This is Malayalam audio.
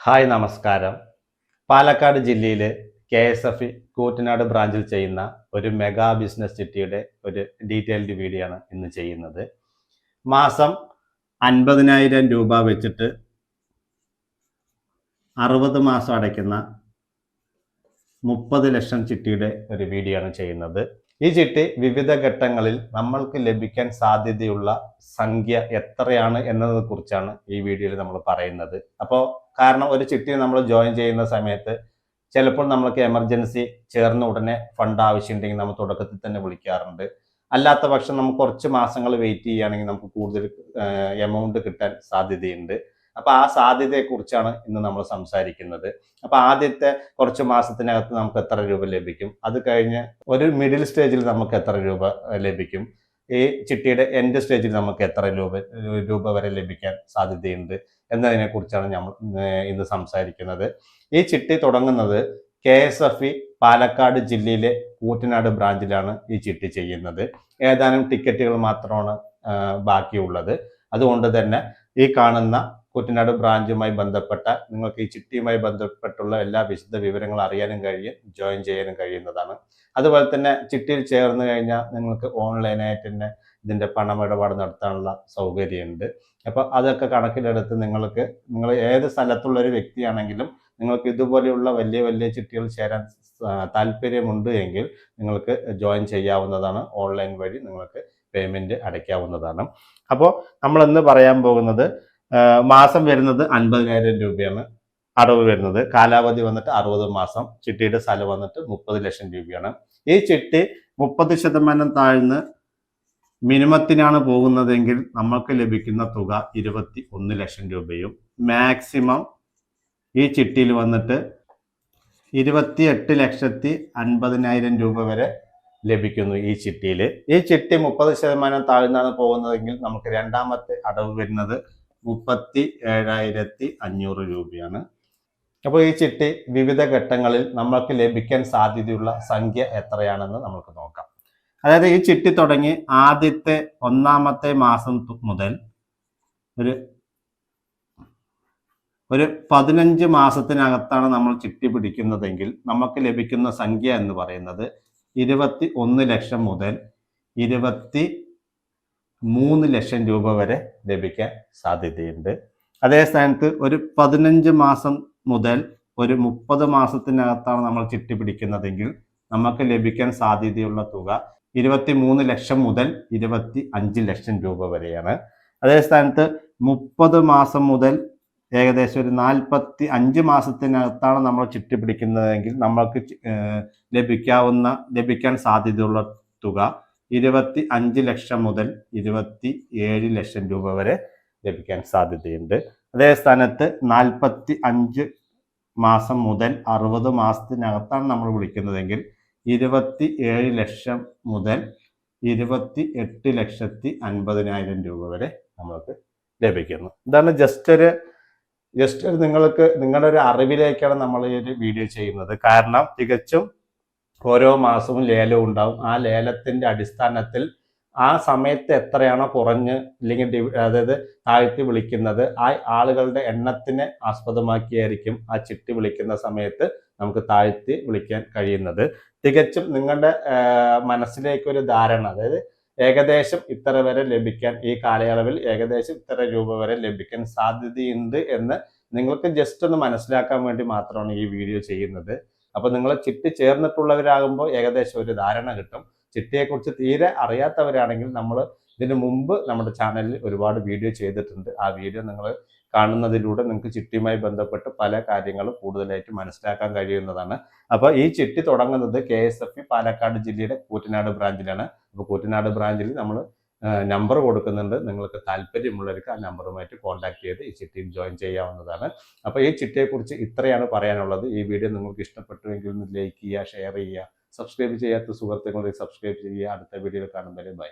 ഹായ് നമസ്കാരം. പാലക്കാട് ജില്ലയിലെ KSF കൂറ്റനാട് ബ്രാഞ്ചിൽ ചെയ്യുന്ന ഒരു മെഗാ ബിസിനസ് ചിട്ടിയുടെ ഒരു ഡീറ്റെയിൽഡ് വീഡിയോ ആണ് ഇന്ന് ചെയ്യുന്നത്. മാസം 50,000 രൂപ വെച്ചിട്ട് 60 മാസം അടയ്ക്കുന്ന 30 ലക്ഷം ചിട്ടിയുടെ ഒരു വീഡിയോ ആണ് ചെയ്യുന്നത്. ഈ ചിട്ടി വിവിധ ഘട്ടങ്ങളിൽ നമ്മൾക്ക് ലഭിക്കാൻ സാധ്യതയുള്ള സംഖ്യ എത്രയാണ് എന്നതിനെ കുറിച്ചാണ് ഈ വീഡിയോയിൽ നമ്മൾ പറയുന്നത്. അപ്പോൾ കാരണം ഒരു ചിട്ടി നമ്മൾ ജോയിൻ ചെയ്യുന്ന സമയത്ത് ചിലപ്പോൾ നമ്മൾക്ക് എമർജൻസി ചേർന്ന ഉടനെ ഫണ്ട് ആവശ്യമുണ്ടെങ്കിൽ നമ്മൾ തുടക്കത്തിൽ തന്നെ വിളിക്കാറുണ്ട്. അല്ലാത്ത പക്ഷം നമുക്ക് കുറച്ച് മാസങ്ങൾ വെയിറ്റ് ചെയ്യുകയാണെങ്കിൽ നമുക്ക് കൂടുതൽ എമൗണ്ട് കിട്ടാൻ സാധ്യതയുണ്ട്. അപ്പൊ ആ സാധ്യതയെക്കുറിച്ചാണ് ഇന്ന് നമ്മൾ സംസാരിക്കുന്നത്. അപ്പൊ ആദ്യത്തെ കുറച്ച് മാസത്തിനകത്ത് നമുക്ക് എത്ര രൂപ ലഭിക്കും, അത് കഴിഞ്ഞ് ഒരു മിഡിൽ സ്റ്റേജിൽ നമുക്ക് എത്ര രൂപ ലഭിക്കും, ഈ ചിട്ടിയുടെ എൻഡ് സ്റ്റേജിൽ നമുക്ക് എത്ര രൂപ വരെ ലഭിക്കാൻ സാധ്യതയുണ്ട് എന്നതിനെ കുറിച്ചാണ് നമ്മൾ ഇന്ന് സംസാരിക്കുന്നത്. ഈ ചിട്ടി തുടങ്ങുന്നത് KSF പാലക്കാട് ജില്ലയിലെ കൂറ്റനാട് ബ്രാഞ്ചിലാണ് ഈ ചിട്ടി ചെയ്യുന്നത്. ഏതാനും ടിക്കറ്റുകൾ മാത്രമാണ് ബാക്കിയുള്ളത്. അതുകൊണ്ട് തന്നെ ഈ കാണുന്ന കൂറ്റനാട് ബ്രാഞ്ചുമായി ബന്ധപ്പെട്ട നിങ്ങൾക്ക് ഈ ചിട്ടിയുമായി ബന്ധപ്പെട്ടുള്ള എല്ലാ വിശദ വിവരങ്ങളും അറിയാനും കഴിയും, ജോയിൻ ചെയ്യാനും കഴിയുന്നതാണ്. അതുപോലെ തന്നെ ചിട്ടിയിൽ ചേർന്ന് കഴിഞ്ഞാൽ നിങ്ങൾക്ക് ഓൺലൈനായിട്ട് തന്നെ ഇതിൻ്റെ പണമിടപാട് നടത്താനുള്ള സൗകര്യമുണ്ട്. അപ്പോൾ അതൊക്കെ കണക്കിലെടുത്ത് നിങ്ങൾ ഏത് സ്ഥലത്തുള്ള ഒരു വ്യക്തിയാണെങ്കിലും നിങ്ങൾക്ക് ഇതുപോലെയുള്ള വലിയ വലിയ ചിട്ടികൾ ചേരാൻ താല്പര്യമുണ്ട് എങ്കിൽ നിങ്ങൾക്ക് ജോയിൻ ചെയ്യാവുന്നതാണ്. ഓൺലൈൻ വഴി നിങ്ങൾക്ക് പേയ്മെൻറ്റ് അടയ്ക്കാവുന്നതാണ്. അപ്പോൾ നമ്മളിന്ന് പറയാൻ പോകുന്നത് മാസം വരുന്നത് 50,000 രൂപയാണ് അടവ് വരുന്നത്. കാലാവധി വന്നിട്ട് 60 മാസം. ചിട്ടിയുടെ സ്ഥലം വന്നിട്ട് 30 ലക്ഷം രൂപയാണ്. ഈ ചിട്ടി 30% താഴ്ന്ന് മിനിമത്തിനാണ് പോകുന്നതെങ്കിൽ നമുക്ക് ലഭിക്കുന്ന തുക 21 ലക്ഷം രൂപയും മാക്സിമം ഈ ചിട്ടിയിൽ വന്നിട്ട് 28,50,000 രൂപ വരെ ലഭിക്കുന്നു. ഈ ചിട്ടിയിൽ ഈ ചിട്ടി 30% താഴ്ന്നാണ് പോകുന്നതെങ്കിൽ നമുക്ക് രണ്ടാമത്തെ അടവ് വരുന്നത് 37,500 രൂപയാണ്. അപ്പോൾ ഈ ചിട്ടി വിവിധ ഘട്ടങ്ങളിൽ നമ്മൾക്ക് ലഭിക്കാൻ സാധ്യതയുള്ള സംഖ്യ എത്രയാണെന്ന് നമുക്ക് നോക്കാം. അതായത് ഈ ചിട്ടി തുടങ്ങി ആദ്യത്തെ ഒന്നാമത്തെ മാസം മുതൽ ഒരു 15 മാസത്തിനകത്താണ് നമ്മൾ ചിട്ടി പിടിക്കുന്നതെങ്കിൽ നമുക്ക് ലഭിക്കുന്ന സംഖ്യ എന്ന് പറയുന്നത് 21 ലക്ഷം മുതൽ 23 ലക്ഷം രൂപ വരെ ലഭിക്കാൻ സാധ്യതയുണ്ട്. അതേ സ്ഥാനത്ത് ഒരു 15 മാസം മുതൽ ഒരു 30 മാസത്തിനകത്താണ് നമ്മൾ ചിട്ടി പിടിക്കുന്നതെങ്കിൽ നമുക്ക് ലഭിക്കാൻ സാധ്യതയുള്ള തുക 23 ലക്ഷം മുതൽ 25 ലക്ഷം രൂപ വരെയാണ്. അതേ സ്ഥാനത്ത് 30 മാസം മുതൽ ഏകദേശം ഒരു 45 മാസത്തിനകത്താണ് നമ്മൾ ചിട്ടി പിടിക്കുന്നതെങ്കിൽ നമ്മൾക്ക് ലഭിക്കാൻ സാധ്യതയുള്ള തുക 25 ലക്ഷം മുതൽ 27 ലക്ഷം രൂപ വരെ ലഭിക്കാൻ സാധ്യതയുണ്ട്. അതേ സ്ഥാനത്ത് 45 മാസം മുതൽ 60 മാസത്തിനകത്താണ് നമ്മൾ വിളിക്കുന്നതെങ്കിൽ 27 ലക്ഷം മുതൽ 28,50,000 രൂപ വരെ നമുക്ക് ലഭിക്കുന്നു. ഇതാണ് ജസ്റ്റ് നിങ്ങളുടെ ഒരു അറിവിലേക്കാണ് നമ്മൾ ഈ ഒരു വീഡിയോ ചെയ്യുന്നത്. കാരണം തികച്ചും ഓരോ മാസവും ലേലം ഉണ്ടാവും. ആ ലേലത്തിന്റെ അടിസ്ഥാനത്തിൽ ആ സമയത്ത് എത്രയാണോ കുറഞ്ഞ് അല്ലെങ്കിൽ അതായത് താഴ്ത്തി വിളിക്കുന്നത് ആ ആളുകളുടെ എണ്ണത്തിനെ ആസ്പദമാക്കിയായിരിക്കും ആ ചിട്ടി വിളിക്കുന്ന സമയത്ത് നമുക്ക് താഴ്ത്തി വിളിക്കാൻ കഴിയുന്നത്. തികച്ചും നിങ്ങളുടെ മനസ്സിലേക്ക് ഒരു ധാരണ, അതായത് ഏകദേശം ഇത്ര വരെ ലഭിക്കാൻ ഈ കാലയളവിൽ ഏകദേശം ഇത്ര രൂപ വരെ ലഭിക്കാൻ സാധ്യതയുണ്ട് എന്ന് നിങ്ങൾക്ക് ജസ്റ്റ് ഒന്ന് മനസ്സിലാക്കാൻ വേണ്ടി മാത്രമാണ് ഈ വീഡിയോ ചെയ്യുന്നത്. അപ്പൊ നിങ്ങൾ ചിട്ടി ചേർന്നിട്ടുള്ളവരാകുമ്പോൾ ഏകദേശം ഒരു ധാരണ കിട്ടും. ചിട്ടിയെക്കുറിച്ച് തീരെ അറിയാത്തവരാണെങ്കിൽ നമ്മൾ ഇതിനു മുമ്പ് നമ്മുടെ ചാനലിൽ ഒരുപാട് വീഡിയോ ചെയ്തിട്ടുണ്ട്. ആ വീഡിയോ നിങ്ങൾ കാണുന്നതിലൂടെ നിങ്ങൾക്ക് ചിട്ടിയുമായി ബന്ധപ്പെട്ട് പല കാര്യങ്ങളും കൂടുതലായിട്ട് മനസ്സിലാക്കാൻ കഴിയുന്നതാണ്. അപ്പോൾ ഈ ചിട്ടി തുടങ്ങുന്നത് KSF പാലക്കാട് ജില്ലയുടെ കൂറ്റനാട് ബ്രാഞ്ചിലാണ്. അപ്പോൾ കൂറ്റനാട് ബ്രാഞ്ചിൽ നമ്മൾ നമ്പർ കൊടുക്കുന്നുണ്ട്. നിങ്ങൾക്ക് താല്പര്യമുള്ളവർക്ക് ആ നമ്പറുമായിട്ട് കോൺടാക്ട് ചെയ്ത് ഈ ചിട്ടിയിൽ ജോയിൻ ചെയ്യാവുന്നതാണ്. അപ്പോൾ ഈ ചിട്ടിയെക്കുറിച്ച് ഇത്രയാണ് പറയാനുള്ളത്. ഈ വീഡിയോ നിങ്ങൾക്ക് ഇഷ്ടപ്പെട്ടുവെങ്കിൽ ഒന്ന് ലൈക്ക് ചെയ്യുക, ഷെയർ ചെയ്യുക, സബ്സ്ക്രൈബ് ചെയ്യാത്ത സുഹൃത്തുക്കളെ സബ്സ്ക്രൈബ് ചെയ്യുക. അടുത്ത വീഡിയോയിൽ കാണുന്നവരെ ബൈ.